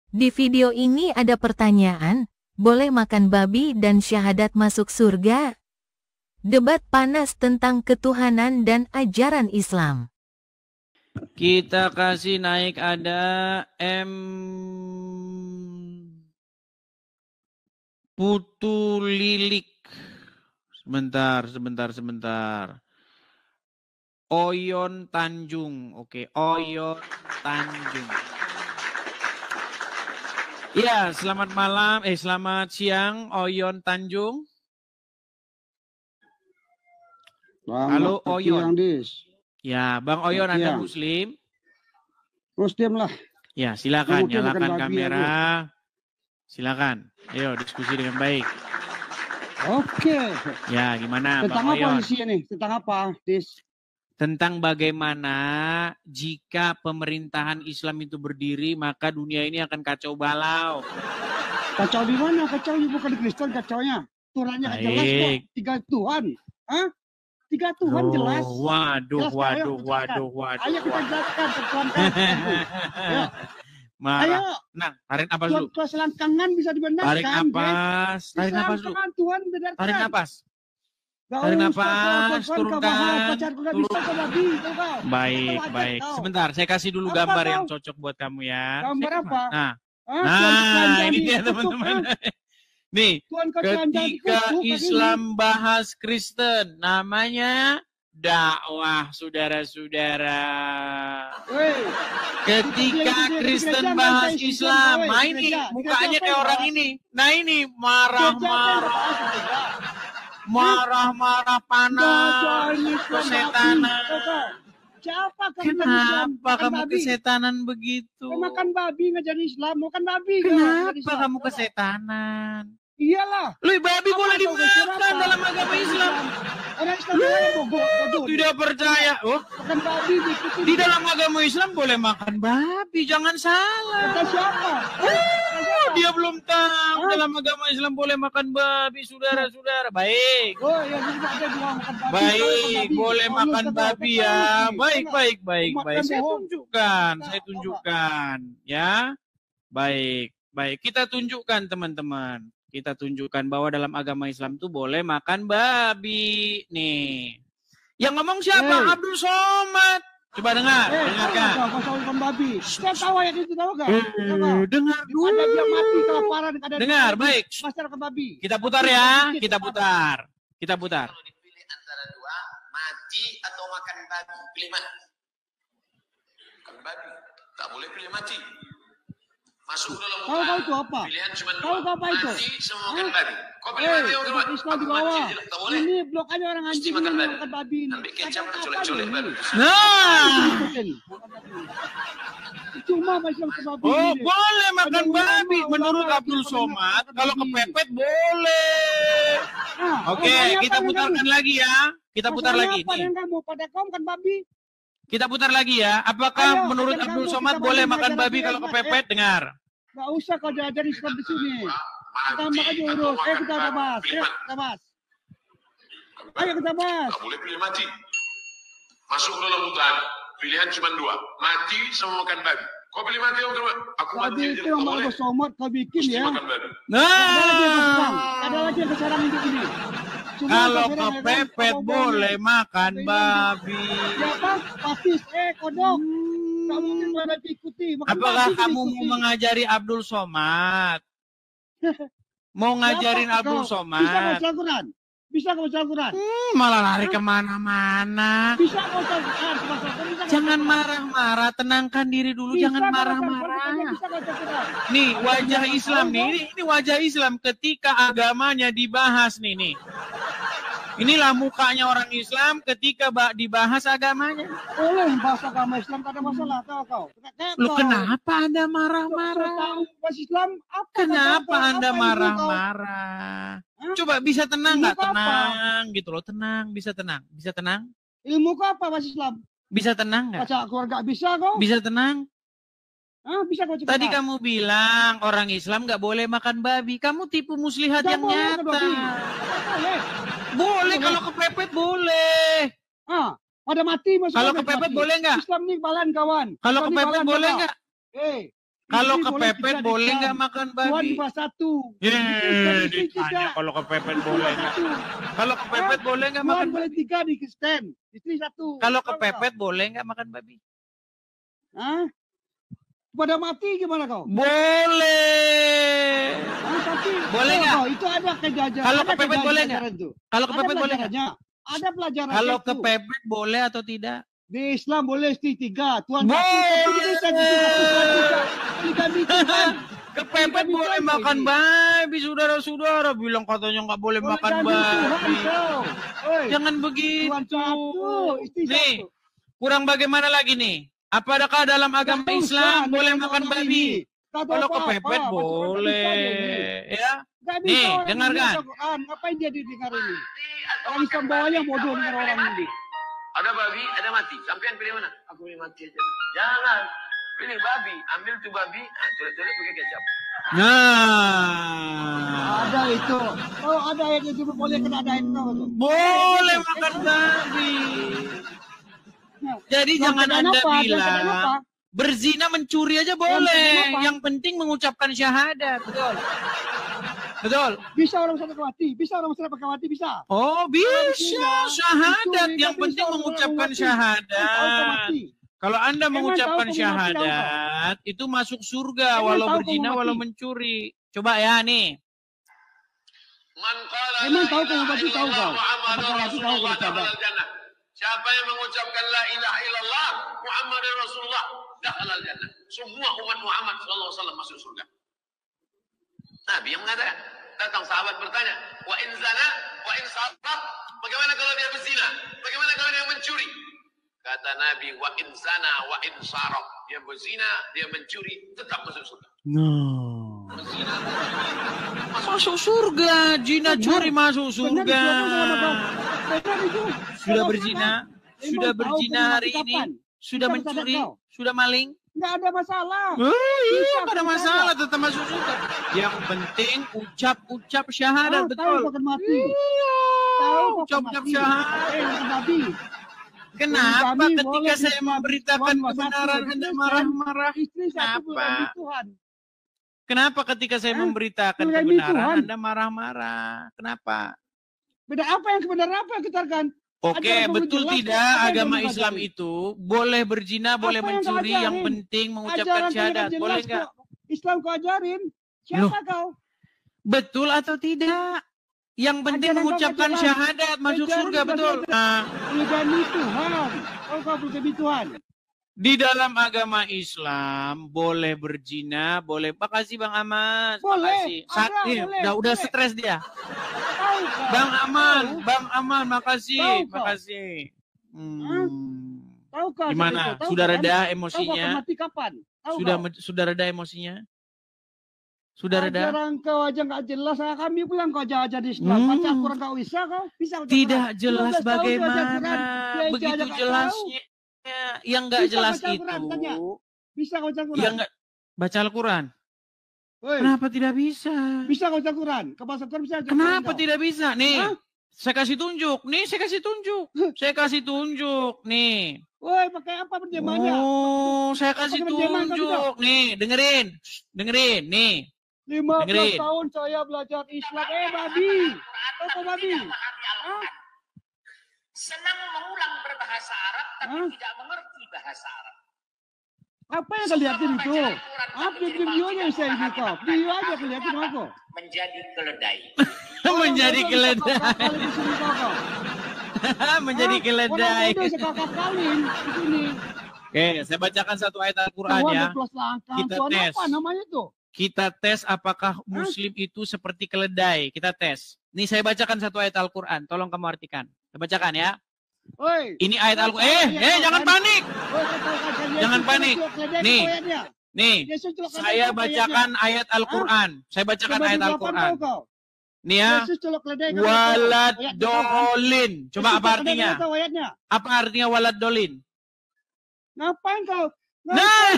Di video ini ada pertanyaan, boleh makan babi dan syahadat masuk surga? Debat panas tentang ketuhanan dan ajaran Islam. Kita kasih naik ada M. Putu Lilik. Sebentar. Oyon Tanjung. Oke, Oyon Tanjung. Ya, selamat malam. Selamat siang, Oyon Tanjung. Halo, Oyon. Ya, Bang Oyon, Anda Muslim? Muslim lah. Ya, silakan nyalakan kamera. Silakan. Ayo diskusi dengan baik. Oke. Ya, gimana Tentang Bang apa Oyon? isinya nih? Tentang apa, Dis? Tentang bagaimana jika pemerintahan Islam itu berdiri, maka dunia ini akan kacau balau. Kacau di mana? Kacau bukan di Kristen kacaunya. Tuhannya jelas kok. 3 Tuhan. Hah? 3 Tuhan jelas. Waduh. Ayo kita jelaskan Tuhan kan. Ayo. Nah, tarik napas dulu. Tuhan selangkangan bisa dibenarkan. Tarik napas. Tarik napas dulu. Tuhan benarkan. Tarik napas. Tarik napas, turunkan. Baik. Sebentar, saya kasih dulu gambar yang cocok buat kamu ya. Gambar apa? Nah, ini dia teman-teman. Nih, ketika Islam bahas Kristen, namanya dakwah, saudara-saudara. Ketika Kristen bahas Islam, nah ini mukanya kayak orang ini. Nah ini marah-marah panas, kesetanan. Kenapa kamu kesetanan begitu? Makan babi ngajarin Islam, makan babi. Kenapa kamu kesetanan? Iyalah. Lu babi boleh dimakan dalam agama Islam. Orang Islam tidak percaya. Oh, makan babi di dalam agama Islam boleh makan babi, jangan salah. Kata siapa? Dia belum tahu dalam agama Islam boleh makan babi, saudara-saudara. Baik. Oh, ya ada juga makan babi. Baik, boleh makan babi ya. Baik. Saya tunjukkan ya. Baik. Kita tunjukkan teman-teman. Kita tunjukkan bahwa dalam agama Islam itu boleh makan babi. Nih. Yang ngomong siapa? Abdul Somad. Coba dengarkan. Makan babi. Saya tahu ayat itu tahu enggak? Dengar dulu. Ada dia mati kelaparan, ada. Dengar, baik. Masyarakat babi. Kita putar ya. Kita putar. Kalau dipilih antara dua, mati atau makan babi, pilih mana? Makan babi. Tak boleh pilih mati. Masuk dalam Tahu itu apa? Pilihan cuma dua. Tahu apa itu? Mati sama makan babi. Kau pilih mati atau makan Islam di bawah. Tak boleh. Ini blok aja orang anjing makan babi. makan babi. Ambil kecap colek-colek babi. Cuma Islam ke babi. Oh, boleh makan babi. Menurut Abdul Somad, kalau kepepet boleh. Oke, kita putarkan lagi ya. Kita putar lagi. Pada kaum kan babi. Kita putar lagi ya. Apakah menurut Abdul Somad boleh makan babi kalau kepepet? Dengar. Gak usah kau diajar Islam di sini. Tambah aja urus. Ayo kita bahas. Ayo kita bahas. Tak boleh pilih mati. Masuk dalam hutan. Pilihan cuma dua. Mati sama makan babi. Kau pilih mati atau makan? Aku mati. Babi itu yang mau Somad kau bikin ya. Makan babi. Ada lagi yang kesarang hidup ini. Kalau kepepet boleh makan babi. Siapa? Pasis, kodok. Tak mungkin pada diikuti. Apakah kamu mau mengajari Abdul Somad? Mau ngajarin Abdul Somad? Bisa baca Al-Quran? Bisa baca Al-Quran? Malah lari kemana-mana. Bisa baca Al-Quran? Jangan marah-marah, tenangkan diri dulu, jangan marah-marah. Nih wajah Islam nih, ini wajah Islam ketika agamanya dibahas nih. Inilah mukanya orang Islam ketika dibahas agamanya. Boleh bahas agama Islam, tak ada masalah kau. Lu kenapa Anda marah-marah? Islam apa? Kenapa Anda marah-marah? Coba bisa tenang nggak? Tenang gitu loh, tenang, bisa tenang. Ilmu kau apa Mas Islam? Bisa tenang nggak? Baca keluarga bisa kau? Bisa tenang? Bisa kau Tadi kamu bilang orang Islam nggak boleh makan babi. Kamu tipu muslihat yang nyata. Boleh kalau kepepet boleh. Pada mati masuk. Kalau kepepet boleh nggak? Islam nih balan kawan. Kalau kepepet boleh nggak? Kalau kepepet boleh nggak makan babi? Tuhan cuma satu. Ditanya kalau kepepet boleh nggak? Kalau kepepet boleh nggak makan Tuhan boleh babi? 3 di Kristen. Istri 1. Kalau kepepet boleh nggak makan babi? Hah? Pada mati gimana kau? Boleh. Tapi, Boleh nggak? Itu ada kejajaran. Kalau kepepet boleh nggak? Kalau kepepet boleh nggak? Ada pelajaran. Kalau kepepet boleh atau tidak? Di Islam boleh istri 3. Tuhan boleh. Kepepet boleh makan babi, saudara-saudara. Bilang katanya nggak boleh makan babi. Jangan begitu. Nih, kurang bagaimana lagi nih? Apakah dalam agama Islam boleh makan babi? Kalau kepepet boleh, ya. Nih, dengarkan. Ngapain dia didengar ini? Orang Islam bawahnya bodoh dengan orang ini. Ada babi, ada mati. Sampean pilih mana? Aku pilih mati aja. Jangan. Pilih babi. Ambil tuh babi. Tulis pakai kecap. Nah. Ada itu. Kalau ada yang itu boleh kena ada itu. Boleh makan babi. Jadi jangan Anda bilang berzina mencuri aja boleh. Yang penting mengucapkan syahadat. Betul. Betul. Bisa orang sana mati, bisa orang sana pakai mati, bisa. Oh, bisa syahadat. Yang penting mengucapkan syahadat. Kalau Anda mengucapkan syahadat, itu masuk surga walau berzina, walau mencuri. Coba ya nih. Memang tahu kamu mati, tahu kau. Apakah mati tahu kau syahadat? Siapa yang mengucapkan la ilaha illallah Muhammad Rasulullah dakhalal jannah. Semua umat Muhammad sallallahu alaihi wasallam masuk surga. Nabi yang mengatakan, datang sahabat bertanya, wa in zana, wa in saraq, bagaimana kalau dia berzina? Bagaimana kalau dia mencuri? Kata Nabi, wa in zana, wa in saraq, dia berzina, dia mencuri, tetap masuk surga. No. Masuk surga, zina curi masuk surga. Sudah berzina, hari ini, sudah mencuri, sudah maling. Nggak ada masalah. Iya, nggak ada masalah, tetap masuk surga. Yang penting ucap syahadat, betul. Tahu mati. Iya, ucap syahadat. Kenapa ketika saya memberitakan kebenaran Anda marah-marah? Kenapa? Kenapa ketika saya memberitakan kebenaran Anda marah-marah? Kenapa? Beda apa yang kebenaran, apa yang ketarkan? Oke, betul tidak agama Islam itu boleh berzina, boleh mencuri, yang penting mengucapkan syahadat. Boleh nggak? Islam kau ajarin. Siapa kau? Betul atau tidak? Yang penting mengucapkan syahadat, masuk surga, betul. Demi Tuhan. Kau demi Tuhan. Di dalam agama Islam boleh berzina, boleh. Makasih Bang Ahmad. Boleh. Udah stres dia. Bang Aman, makasih. Gimana? Sudah reda emosinya? Sudah reda emosinya? Sudah reda? Ajaran kau aja nggak jelas. Kami pulang kau aja di Islam. Baca Al-Quran kau bisa kau? Tidak jelas bagaimana? Begitu jelasnya. Yang nggak jelas itu. Bisa kau baca Al-Quran? Yang nggak baca Al-Quran. Kenapa tidak bisa? Bisa kau baca Al-Quran? Kau baca Al-Quran bisa? Kenapa tidak bisa? Nih, saya kasih tunjuk. Nih. Woi, pakai apa penjemanya? Oh, saya kasih tunjuk. Nih, dengerin. Nih. 15 tahun saya belajar Islam. Babi. Apa babi? Senang mengulang berbahasa Arab, tapi tidak mengerti bahasa Arab. Apa yang kelihatin itu? Apa videonya saya ini kok? Video aja kelihatin aku. Menjadi keledai. Menjadi keledai. Menjadi keledai. Oke, saya bacakan satu ayat Al-Quran ya. Kita tes. Apa namanya tuh? Kita tes apakah Muslim itu seperti keledai. Kita tes. Nih saya bacakan satu ayat Al-Quran. Tolong kamu artikan. Saya bacakan ya. Ini ayat Al-Quran. Jangan panik. Jangan panik. Nih. Saya bacakan ayat Al-Quran. Nih ya. Walad dolin. Coba apa artinya? Apa artinya walad dolin? Ngapain kau? Nah.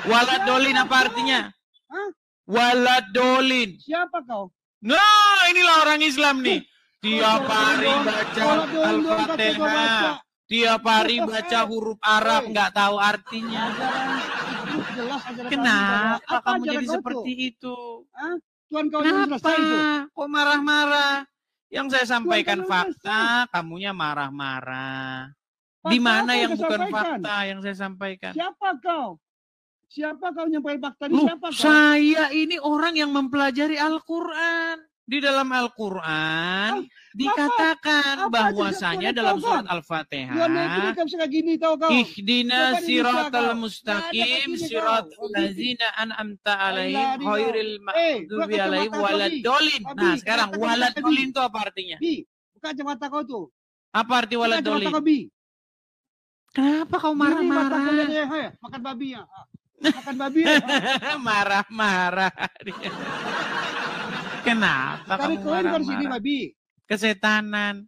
Walad dolin apa artinya? Walad dolin. Siapa kau? Nah, inilah orang Islam nih. Tiap hari baca Al-Fatihah. Tiap hari baca huruf Arab nggak tahu artinya. Kenapa kamu jadi seperti itu? Kenapa? Kok marah-marah? Yang saya sampaikan fakta, kamunya marah-marah. Di mana yang bukan fakta yang saya sampaikan? Siapa kau? Siapa kau nyampaikan fakta ini? Siapa kau? Saya ini orang yang mempelajari Al-Quran. Di dalam Al-Quran dikatakan bahwasanya dalam surat Al-Fatihah, Ihdina siratal mustaqim siratal ladzina an'amta alaihim ghairil maghdubi alaihim waladdallin. Nah, sekarang waladdallin itu apa artinya? Buka kacamata kau tuh. Apa arti waladdallin? Kenapa kau marah-marah? Makan babi ya. Makan babi ya. Marah-marah. Kenapa kamu marah-marah? Kesetanan.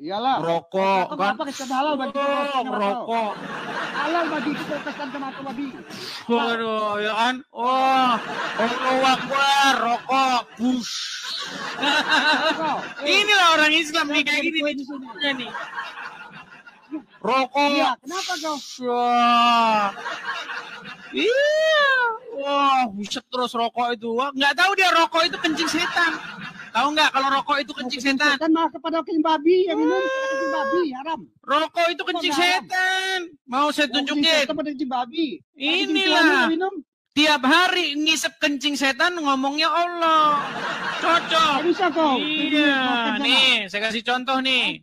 Iyalah. Rokok kan. Apa kesetanan halal bagi rokok. Halal bagi kita kesetanan kemata babi. Waduh, ya kan? Oh, Allahu Akbar, rokok, push. Inilah orang Islam nih kayak gini nih. Rokok. Iya, kenapa kau? Iya. Wah, buset terus rokok itu. Wah, nggak tahu dia rokok itu kencing setan. Tahu nggak kalau rokok itu kencing setan? Kan malah kepada kencing babi yang minum kencing babi haram. Rokok itu kencing setan. Mau saya tunjukin? Kepada kencing babi. Inilah. Tiap hari ngisep kencing setan ngomongnya Allah. Cocok. Bisa kau. Iya. Nih, saya kasih contoh nih.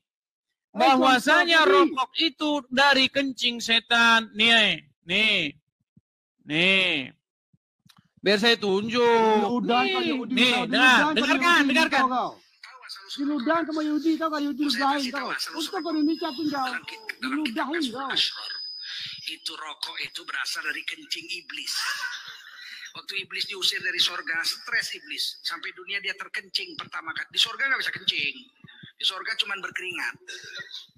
Bahwasanya rokok itu dari kencing setan. Nih. Biar saya tunjuk. Nih, dengarkan. Diludahin sama Yahudi, tau gak Yahudi ludahin kau. Untuk Indonesia tinggal, diludahin kau. Itu rokok itu berasal dari kencing iblis. Waktu iblis diusir dari sorga, stres iblis. Sampai dunia dia terkencing pertama kali. Di sorga nggak bisa kencing. Di sorga cuma berkeringat.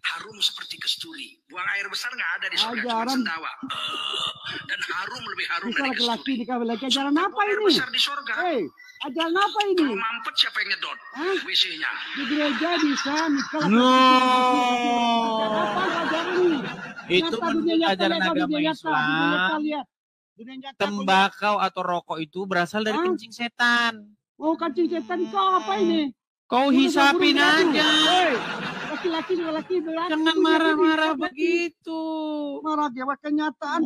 Harum seperti kesturi. Buang air besar nggak ada di sorga, cuma sendawa. Dan harum lebih harum dari kesturi. Laki-laki ajaran apa ini? Air besar di sorga. Ajaran apa ini? Kalau mampet siapa yang nyedot? WC-nya. Di gereja bisa. Apa ajaran ini? Itu menurut ajaran agama Islam. Tembakau atau rokok itu berasal dari kencing setan. Oh, kencing setan kau apa ini? Kau hisapin aja. Laki-laki jangan marah-marah begitu. Marah dia kenyataan.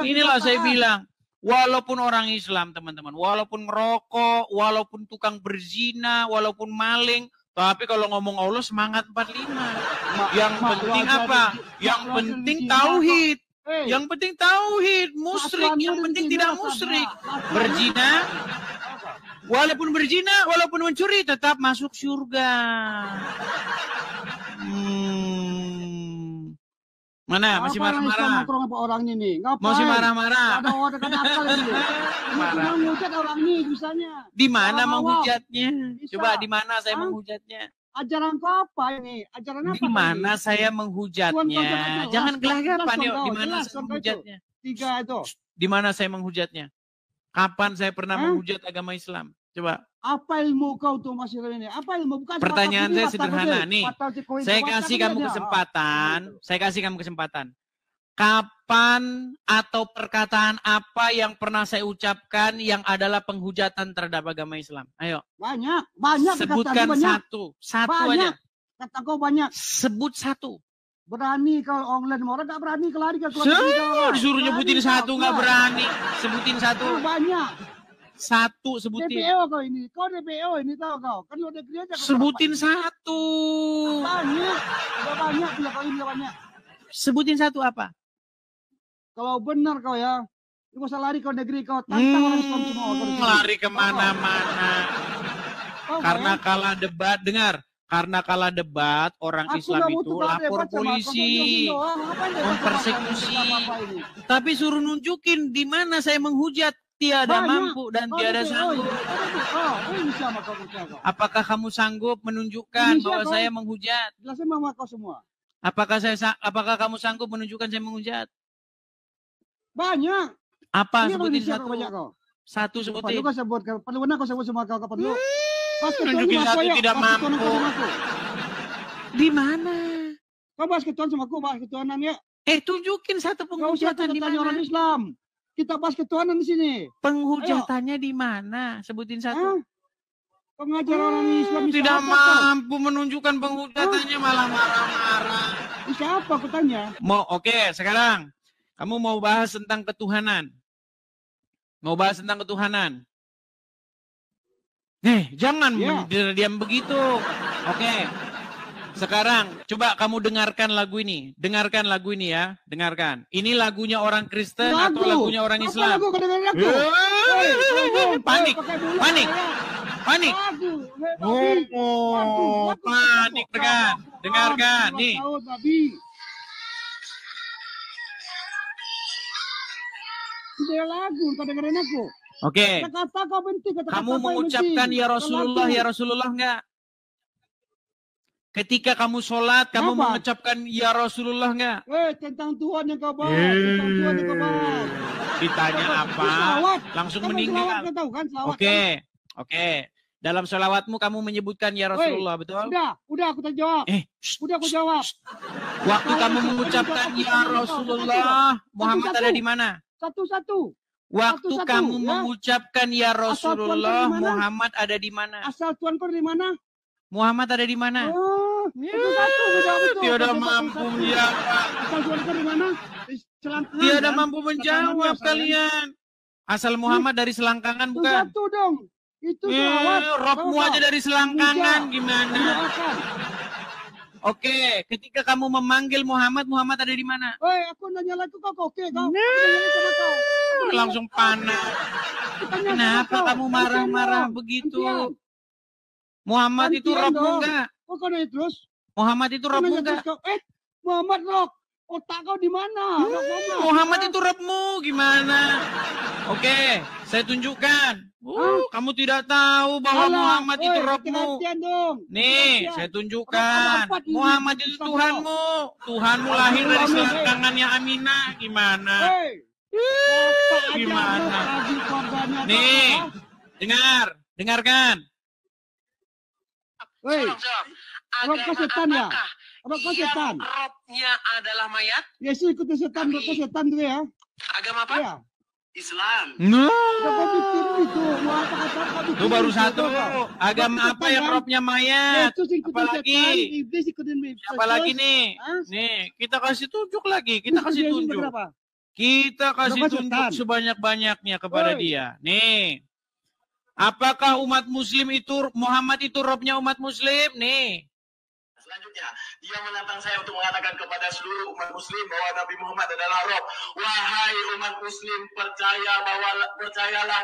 Inilah saya bilang. Walaupun orang Islam, teman-teman. Walaupun merokok, walaupun tukang berzina, walaupun maling. Tapi kalau ngomong Allah semangat 45. Yang penting apa? Yang penting tauhid. Yang penting tauhid. Musyrik. Yang penting tidak musyrik. Berzina. Walaupun berzina, walaupun mencuri, tetap masuk surga. Mana? Masih marah-marah? Orang ini? Masih marah-marah? Ada orang akal ini. Marah. Menghujat orang ini bisanya. Di mana menghujatnya? Coba di mana saya menghujatnya? Ajaran kau apa ini? Ajaran apa? Di mana saya menghujatnya? Jangan gelagapan yuk. Di mana saya menghujatnya? 3 itu. Di mana saya menghujatnya? Kapan saya pernah menghujat agama Islam? Coba. Apa ilmu kau tuh Mas ini? Apa ilmu? Bukan pertanyaan saya sederhana nih. Saya kasih kamu kesempatan. Saya kasih kamu kesempatan. Kapan atau perkataan apa yang pernah saya ucapkan yang adalah penghujatan terhadap agama Islam? Ayo. Banyak. Sebutkan satu. Satu banyak. aja. Kata kau banyak. Sebut satu. Berani kalau online orang nggak berani kelari ke disuruh nyebutin satu nggak berani. Sebutin satu. Banyak. Satu sebutin. DPO kau ini. Kau DPO ini tahu kau. Kan lo negeri aja. Sebutin satu. Banyak. Udah banyak. Bila kau ini banyak. Sebutin satu apa? Kalau benar kau ya. Lu usah lari kau negeri kau. Tantang orang Islam semua. Lari kemana-mana. Karena kalah debat. Dengar. Karena kalah debat, orang Islam itu lapor polisi, mempersekusi. Tapi suruh nunjukin di mana saya menghujat. Tiada mampu dan tiada sanggup. Apakah kamu sanggup menunjukkan bahwa saya menghujat? Apakah kamu sanggup menunjukkan saya menghujat? Banyak. Apa? Sebutin satu. Satu sebutin. Perlu benar kau sebut semua kau perlu. Nunjukin satu tidak mampu. Di mana? Kau bahas ketuhanan sama aku, bahas ketuhanan ya. Tunjukin satu Kau usah penghujatan di tanya mana? orang Islam. Kita bahas ketuhanan di sini. Penghujatannya di mana? Sebutin satu. Pengajar orang Islam Tidak mampu menunjukkan penghujatannya, malah marah-marah. Siapa aku tanya? Oke, sekarang kamu mau bahas tentang ketuhanan. Mau bahas tentang ketuhanan. Jangan diam begitu. Oke. Sekarang coba kamu dengarkan lagu ini. Dengarkan lagu ini ya. Dengarkan. Ini lagunya orang Kristen atau lagunya orang Islam? Lagu, panik. Panik. Panik. Panik. Dengarkan. Nih. Dia lagu, kau dengerin aku. Oke. Kata-kata kau benci, kata-kata kamu mengucapkan ya Rasulullah enggak? Ketika kamu sholat, kamu mengucapkan ya Rasulullah enggak? Tentang Tuhan yang kau bahas. Tentang Tuhan yang kau bahas. Ditanya apa? Langsung meninggal. Oke. Dalam sholawatmu kamu menyebutkan ya Rasulullah, betul? Udah aku jawab. Udah aku jawab. Waktu kamu mengucapkan ya Rasulullah, Muhammad ada di mana? Satu-satu. Waktu kamu mengucapkan ya Rasulullah, Muhammad ada di mana? Asal Tuhan kau di mana? Muhammad ada di mana? Tiada mampu menjawab. Asal Tuhan kau di mana? Tiada mampu menjawab kalian. Asal Muhammad dari selangkangan bukan? Satu dong. Itu Robmu aja dari selangkangan gimana? Oke, ketika kamu memanggil Muhammad, Muhammad ada di mana? Aku nanya lagi kau. Langsung panas. Kenapa kamu marah-marah begitu? Muhammad itu Robmu enggak? Kau nanya terus? Muhammad itu Robmu enggak? Muhammad Rob. Otak kau di mana? Muhammad itu Robmu gimana? Oke, saya tunjukkan. Kamu tidak tahu bahwa Muhammad itu Robmu. Nih, saya tunjukkan. Muhammad itu Tuhanmu. Tuhanmu lahir dari selangkangannya Aminah. Gimana? Gimana? Nih, dengarkan. Rob setan ya? Rob setan. Robnya adalah mayat. Yesus ikut setan, Rob setan tuh ya. Agama apa? Ya. Islam. Itu baru satu. Agama apa yang Robnya mayat? Apalagi? Apalagi nih? Nih, kita kasih tunjuk lagi. Kita kasih tunjuk sebanyak-banyaknya kepada dia. Nih. Apakah umat muslim itu, Muhammad itu Robnya umat muslim? Nih. Selanjutnya, dia menantang saya untuk mengatakan kepada seluruh umat muslim bahwa Nabi Muhammad adalah Rob. Wahai umat muslim, percayalah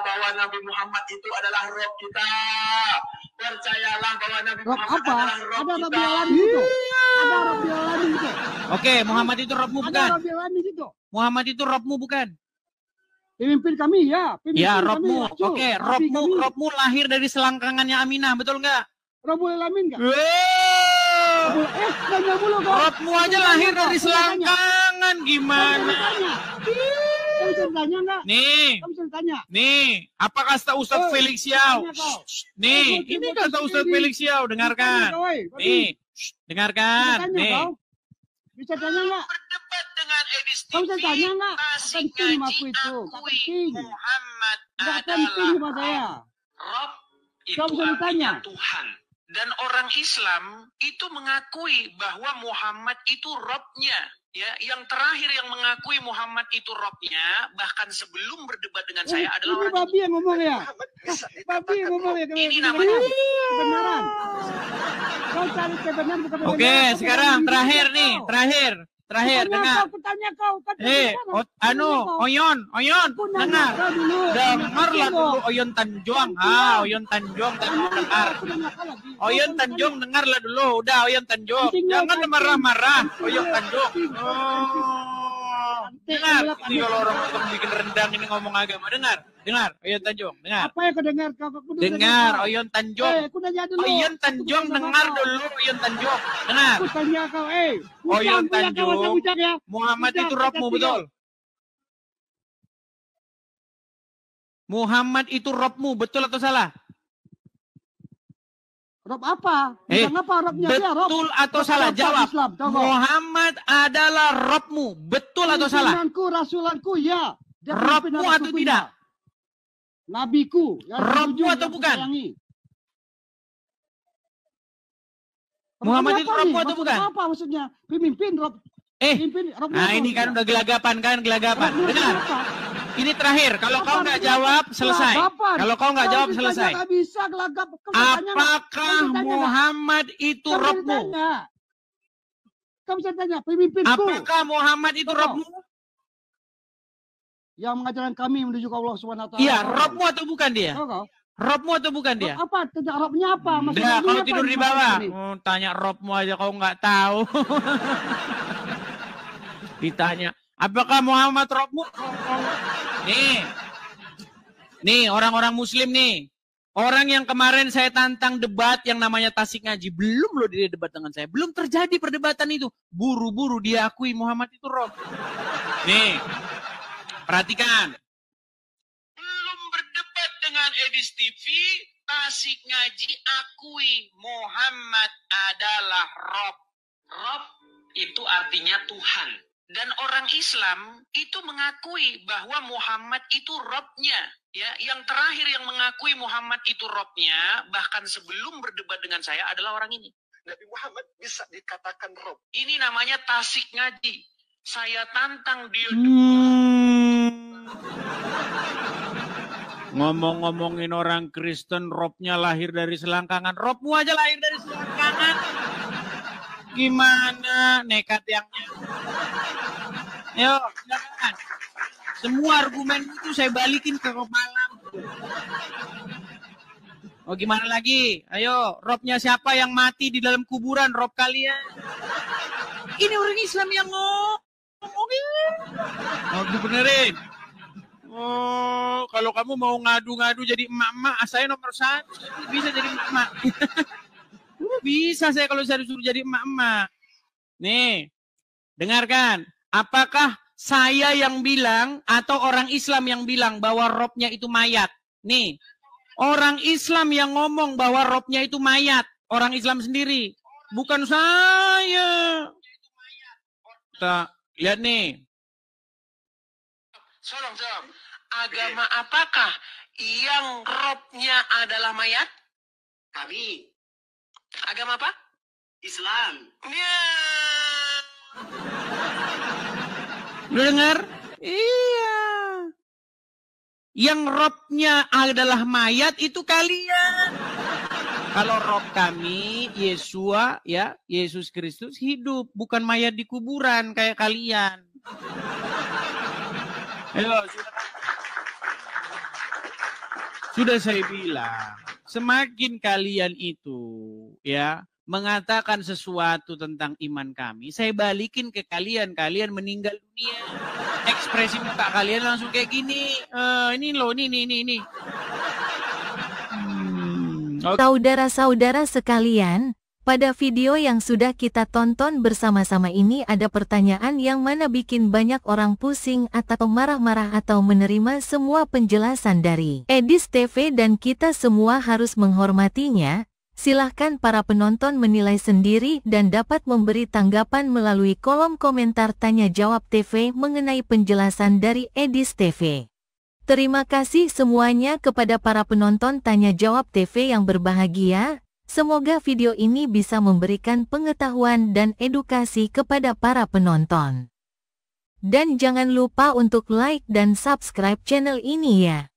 bahwa Nabi Muhammad itu adalah Rob kita. Percayalah bahwa Nabi Muhammad adalah Rob kita. Ada Rabi Alamin itu. Oke, Muhammad itu Robmu bukan? Ada Rabi Alamin itu. Muhammad itu Robmu bukan? Pemimpin kami ya. Ya, Robmu. Oke, Robmu lahir dari selangkangannya Aminah, betul nggak? Rabbul Alamin nggak? Robmu aja lahir dari selangkangan, gimana? Kamu bisa tanya nggak? Nih, Kamu bisa tanya. nih, apa kata Ustadz Felix Yao? Nih, ini kata Ustadz Felix Yao, dengarkan. Nih, dengarkan. Nih. Bisa tanya nggak? Berdebat dengan Edis TV. Kamu bisa tanya nggak? Penting aku itu. Penting. Muhammad Nggak penting sama saya. Rob itu Kamu bisa tanya. Tuhan. Dan orang Islam itu mengakui bahwa Muhammad itu Robnya. Ya, yang terakhir yang mengakui Muhammad itu Robnya, bahkan sebelum berdebat dengan saya adalah ini babi yang ngomong ya. Babi yang ngomong ya. Ini namanya kebenaran. Kau cari kebenaran bukan kebenaran. Oke, sekarang terakhir nih, terakhir dengar. Oyon, dengarlah dulu Oyon Tanjung. Oyon Tanjung dengar. Oyon Tanjung dengarlah dulu, udah Oyon Tanjung. Jangan marah-marah, Oyon Tanjung. Dengar, ini kalau orang bikin rendang ini ngomong agama, dengar Oyon Tanjung, dengar. Apa yang kau dengar? Dengar Oyon Tanjung. Oyon Tanjung dengar dulu, Oyon Tanjung. Dengar. Aku tanya kau, Oyon Tanjung. Muhammad itu Robmu, betul? Muhammad itu Robmu, betul atau salah? Rob apa? Apa Robnya dia? Betul atau salah? Jawab. Islam, Muhammad adalah Robmu. Betul atau salah? Pimpinanku, rasulanku, ya. Robmu atau tidak? Nabiku. Robmu atau bukan? Muhammad itu Robmu atau bukan? Apa maksudnya? Pemimpin Rob. Nah ini kan udah gelagapan. Dengar. Ini terakhir. Kalau kau nggak jawab, selesai. Kalau kau nggak jawab, selesai. Apakah Muhammad itu Robmu? Kamu bisa tanya, pemimpinku. Apakah Muhammad itu Robmu? Yang mengajarkan kami menuju ke Allah SWT. Iya, Robmu atau bukan dia? Robmu atau bukan dia? Apa? Tanya Robnya apa? Maksudnya kalau tidur di bawah. Tanya Robmu aja kau nggak tahu. Ditanya, apakah Muhammad Robmu? Nih orang-orang Muslim nih. Orang yang kemarin saya tantang debat yang namanya Tasik Ngaji. Belum loh dia debat dengan saya. Belum terjadi perdebatan itu. Buru-buru dia akui Muhammad itu Rob. Nih, perhatikan. Belum berdebat dengan Edis TV, Tasik Ngaji akui Muhammad adalah Rob. Rob itu artinya Tuhan. Dan orang Islam itu mengakui bahwa Muhammad itu Robnya. Ya, yang terakhir yang mengakui Muhammad itu Robnya, bahkan sebelum berdebat dengan saya adalah orang ini. Nabi Muhammad bisa dikatakan Rob. Ini namanya Tasik Ngaji. Saya tantang dia. Ngomong-ngomongin orang Kristen, Robnya lahir dari selangkangan. Robmu aja lahir dari selangkangan. Gimana nekat yangnya? Yuk, silakan. Semua argumen itu saya balikin ke kepala. Oh gimana lagi? Ayo, Robnya siapa yang mati di dalam kuburan? Rob kalian. Ini orang Islam yang ngomongin. Mau dibenerin. Oh, kalau kamu mau ngadu-ngadu jadi emak-emak, saya nomor 1. Bisa jadi emak-emak. Bisa saya kalau saya disuruh jadi emak-emak. Nih, dengarkan. Apakah saya yang bilang atau orang Islam yang bilang bahwa Robnya itu mayat? Nih, orang Islam yang ngomong bahwa Robnya itu mayat. Orang Islam sendiri. Bukan saya. Kita lihat nih. Solong. Agama apakah yang Robnya adalah mayat? Kami. Agama apa? Islam. Ya. Lu dengar? Iya. Yang Robnya adalah mayat itu kalian. Kalau Rob kami, Yesua, ya, Yesus Kristus hidup, bukan mayat di kuburan kayak kalian. Ayo, sudah saya bilang, semakin kalian itu, ya, mengatakan sesuatu tentang iman kami, saya balikin ke kalian meninggal dunia. Ekspresi muka kalian langsung kayak gini. Ini loh, ini. Saudara-saudara sekalian, pada video yang sudah kita tonton bersama-sama ini ada pertanyaan yang mana bikin banyak orang pusing atau marah-marah atau menerima semua penjelasan dari Edis TV dan kita semua harus menghormatinya. Silahkan para penonton menilai sendiri dan dapat memberi tanggapan melalui kolom komentar Tanya Jawab TV mengenai penjelasan dari Edis TV. Terima kasih semuanya kepada para penonton Tanya Jawab TV yang berbahagia. Semoga video ini bisa memberikan pengetahuan dan edukasi kepada para penonton. Dan jangan lupa untuk like dan subscribe channel ini ya.